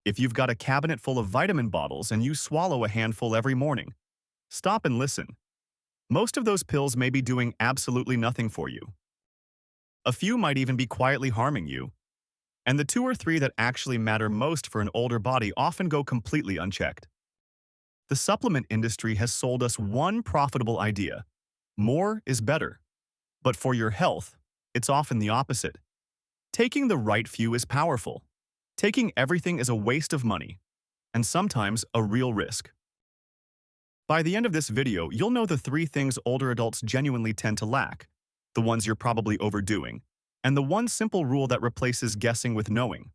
If you've got a cabinet full of vitamin bottles and you swallow a handful every morning, stop and listen. Most of those pills may be doing absolutely nothing for you. A few might even be quietly harming you, and the two or three that actually matter most for an older body often go completely unchecked. The supplement industry has sold us one profitable idea: more is better. But for your health, it's often the opposite. Taking the right few is powerful. Taking everything is a waste of money, and sometimes a real risk. By the end of this video, you'll know the three things older adults genuinely tend to lack, the ones you're probably overdoing, and the one simple rule that replaces guessing with knowing.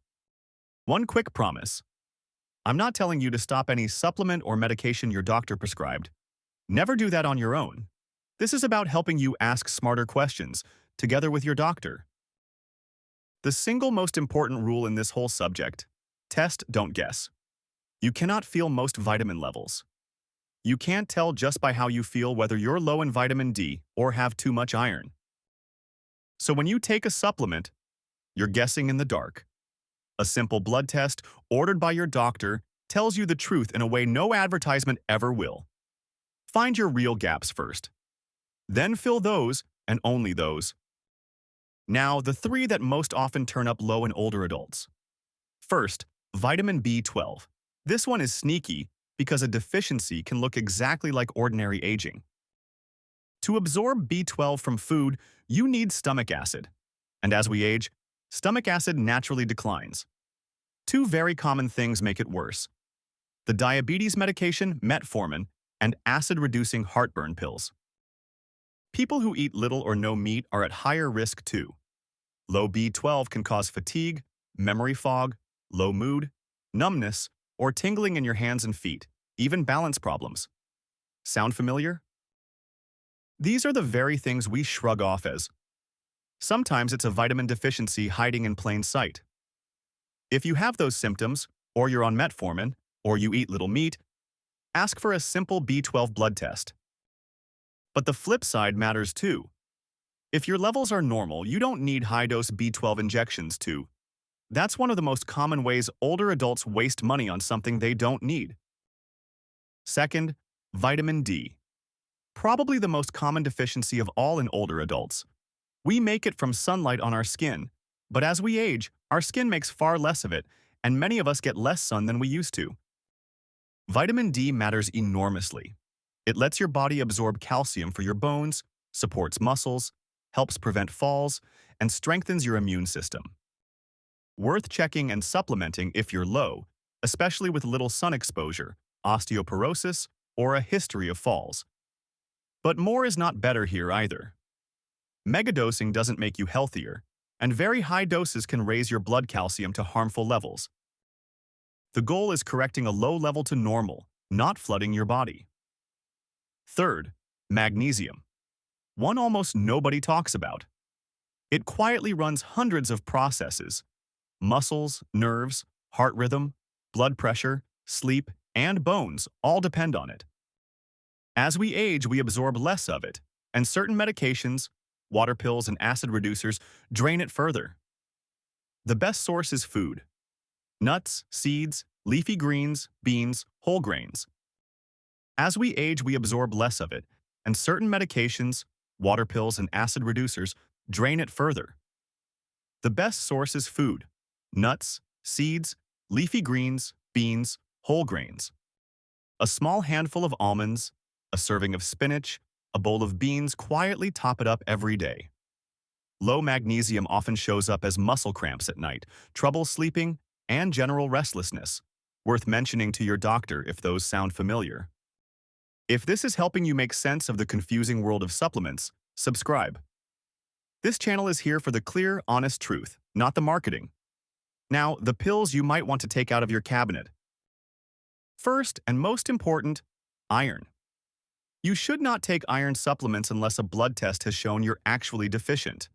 One quick promise: I'm not telling you to stop any supplement or medication your doctor prescribed. Never do that on your own. This is about helping you ask smarter questions, together with your doctor. The single most important rule in this whole subject: test, don't guess. You cannot feel most vitamin levels. You can't tell just by how you feel whether you're low in vitamin D or have too much iron. So when you take a supplement, you're guessing in the dark. A simple blood test, ordered by your doctor, tells you the truth in a way no advertisement ever will. Find your real gaps first. Then fill those, and only those. Now, the three that most often turn up low in older adults. First, vitamin B12. This one is sneaky because a deficiency can look exactly like ordinary aging. To absorb B12 from food, you need stomach acid. And as we age, stomach acid naturally declines. Two very common things make it worse: the diabetes medication, metformin, and acid-reducing heartburn pills. People who eat little or no meat are at higher risk too. Low B12 can cause fatigue, memory fog, low mood, numbness, or tingling in your hands and feet, even balance problems. Sound familiar? These are the very things we shrug off as. Sometimes it's a vitamin deficiency hiding in plain sight. If you have those symptoms, or you're on metformin, or you eat little meat, ask for a simple B12 blood test. But the flip side matters too. If your levels are normal, you don't need high-dose B12 injections too. That's one of the most common ways older adults waste money on something they don't need. Second, vitamin D. Probably the most common deficiency of all in older adults. We make it from sunlight on our skin, but as we age, our skin makes far less of it, and many of us get less sun than we used to. Vitamin D matters enormously. It lets your body absorb calcium for your bones, supports muscles, helps prevent falls, and strengthens your immune system. Worth checking and supplementing if you're low, especially with little sun exposure, osteoporosis, or a history of falls. But more is not better here either. Megadosing doesn't make you healthier, and very high doses can raise your blood calcium to harmful levels. The goal is correcting a low level to normal, not flooding your body. Third, magnesium. One almost nobody talks about. It quietly runs hundreds of processes: muscles, nerves, heart rhythm, blood pressure, sleep, and bones all depend on it. As we age, we absorb less of it, and certain medications, water pills and acid reducers, drain it further. The best source is food: nuts, seeds, leafy greens, beans, whole grains. As we age, we absorb less of it, and certain medications, water pills and acid reducers, drain it further. The best source is food: nuts, seeds, leafy greens, beans, whole grains. A small handful of almonds, a serving of spinach, a bowl of beans quietly top it up every day. Low magnesium often shows up as muscle cramps at night, trouble sleeping, and general restlessness. Worth mentioning to your doctor if those sound familiar. If this is helping you make sense of the confusing world of supplements, subscribe. This channel is here for the clear, honest truth, not the marketing. Now, the pills you might want to take out of your cabinet. First, and most important, iron. You should not take iron supplements unless a blood test has shown you're actually deficient.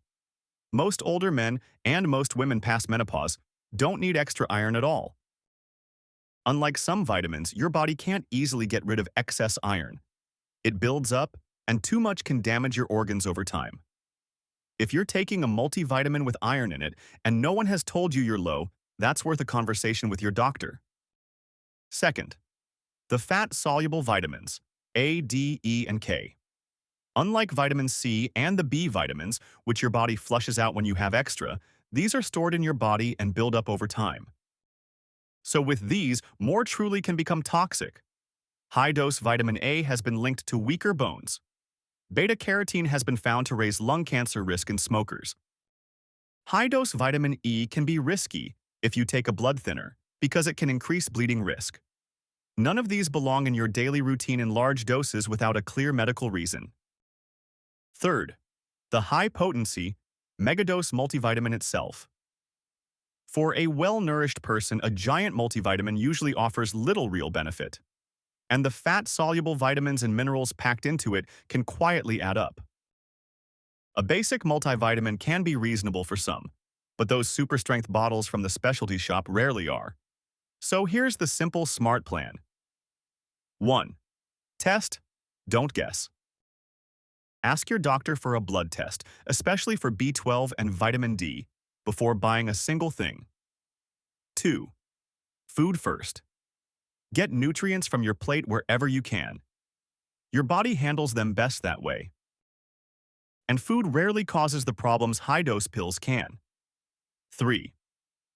Most older men and most women past menopause don't need extra iron at all. Unlike some vitamins, your body can't easily get rid of excess iron. It builds up, and too much can damage your organs over time. If you're taking a multivitamin with iron in it and no one has told you you're low, that's worth a conversation with your doctor. Second, the fat-soluble vitamins, A, D, E, and K. Unlike vitamin C and the B vitamins, which your body flushes out when you have extra, these are stored in your body and build up over time. So with these, more truly can become toxic. High-dose vitamin A has been linked to weaker bones. Beta-carotene has been found to raise lung cancer risk in smokers. High-dose vitamin E can be risky if you take a blood thinner, because it can increase bleeding risk. None of these belong in your daily routine in large doses without a clear medical reason. Third, the high-potency, megadose multivitamin itself. For a well-nourished person, a giant multivitamin usually offers little real benefit, and the fat-soluble vitamins and minerals packed into it can quietly add up. A basic multivitamin can be reasonable for some, but those super-strength bottles from the specialty shop rarely are. So here's the simple, smart plan. 1. Test, don't guess. Ask your doctor for a blood test, especially for B12 and vitamin D, before buying a single thing. 2. Food first. Get nutrients from your plate wherever you can. Your body handles them best that way. And food rarely causes the problems high-dose pills can. 3.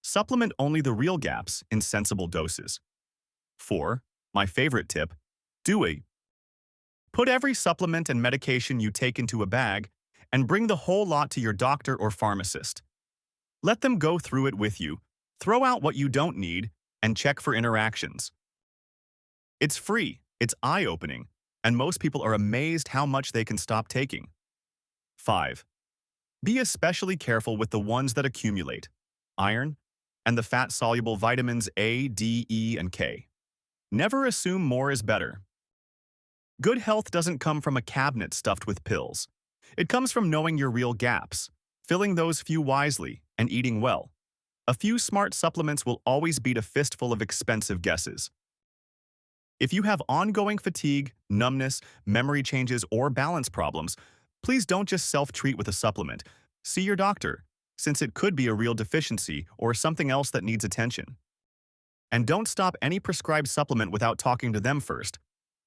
Supplement only the real gaps in sensible doses. 4. My favorite tip, do a put every supplement and medication you take into a bag and bring the whole lot to your doctor or pharmacist. Let them go through it with you, throw out what you don't need, and check for interactions. It's free, it's eye-opening, and most people are amazed how much they can stop taking. 5. Be especially careful with the ones that accumulate, iron, and the fat-soluble vitamins A, D, E, and K. Never assume more is better. Good health doesn't come from a cabinet stuffed with pills. It comes from knowing your real gaps, filling those few wisely, and eating well. A few smart supplements will always beat a fistful of expensive guesses. If you have ongoing fatigue, numbness, memory changes, or balance problems, please don't just self-treat with a supplement. See your doctor, since it could be a real deficiency or something else that needs attention. And don't stop any prescribed supplement without talking to them first.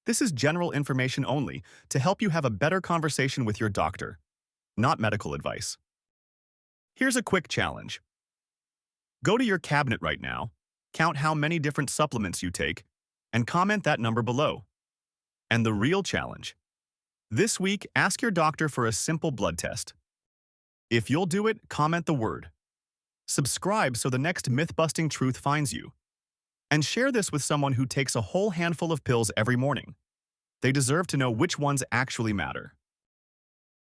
This is general information only to help you have a better conversation with your doctor, not medical advice. Here's a quick challenge. Go to your cabinet right now, count how many different supplements you take, and comment that number below. And the real challenge. This week, ask your doctor for a simple blood test. If you'll do it, comment the word. Subscribe so the next myth-busting truth finds you. And share this with someone who takes a whole handful of pills every morning. They deserve to know which ones actually matter.